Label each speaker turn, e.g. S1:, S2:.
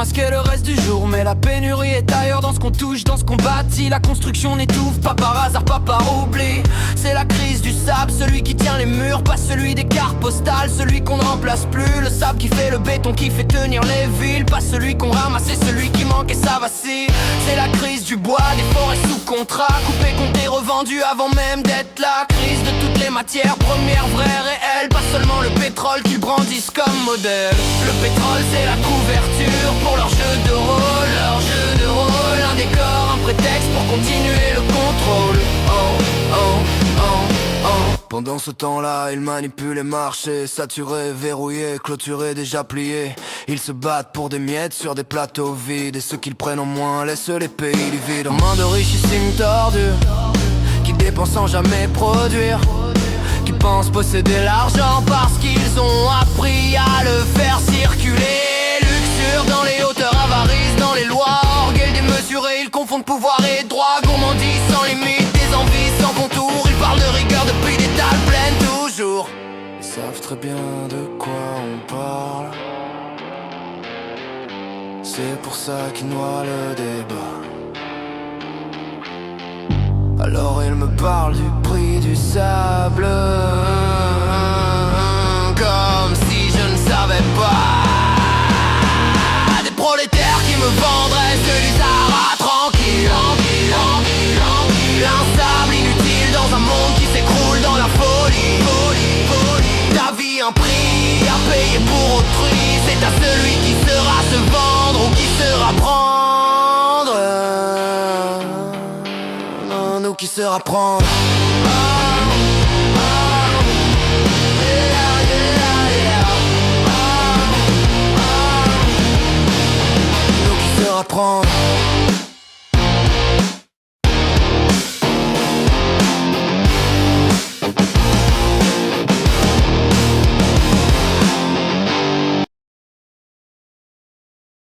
S1: masquer le reste du jour. Mais la pénurie est ailleurs, dans ce qu'on touche, dans ce qu'on bâtit. La construction n'étouffe pas par hasard, pas par oubli. C'est la crise du sable, celui qui tient les murs, pas celui des cartes postales, celui qu'on ne remplace plus. Le sable qui fait le béton, qui fait tenir les villes, pas celui qu'on ramasse, c'est celui qui manque et ça vacille. C'est la crise du bois, des forêts sous contrat, coupé, compté, revendu avant même d'être là. Crise de toutes les matières premières, vraies, réelles, pas seulement le pétrole qu'ils brandissent comme modèle. Le pétrole c'est la couverture pour leur jeu de rôle, un décor, un prétexte pour continuer le contrôle. Oh, oh, oh, oh. Pendant ce temps-là, ils manipulent les marchés, saturés, verrouillés, clôturés, déjà pliés. Ils se battent pour des miettes sur des plateaux vides, et ceux qu'ils prennent en moins laissent les pays livides. En main de richissimes tordus, qui dépensent sans jamais produire, qui pensent posséder l'argent parce qu'ils ont appris à le faire circuler. Luxure dans les hauteurs, avarice dans les lois, orgueil démesuré, ils confondent pouvoir et droit. Gourmandise sans limite, des envies sans contour, ils parlent de rigueur depuis des dalles pleines toujours. Ils savent très bien de quoi on parle, c'est pour ça qu'ils noient le débat. Alors ils me parlent du prix du sable, comme si je ne savais pas. Des prolétaires qui me vendraient celui Sahara tranquille, un sable inutile dans un monde qui s'écroule dans la folie. Ta vie un prix à payer pour autrui, c'est à celui qui saura se vendre ou qui saura prendre. Nous qui sera prendre.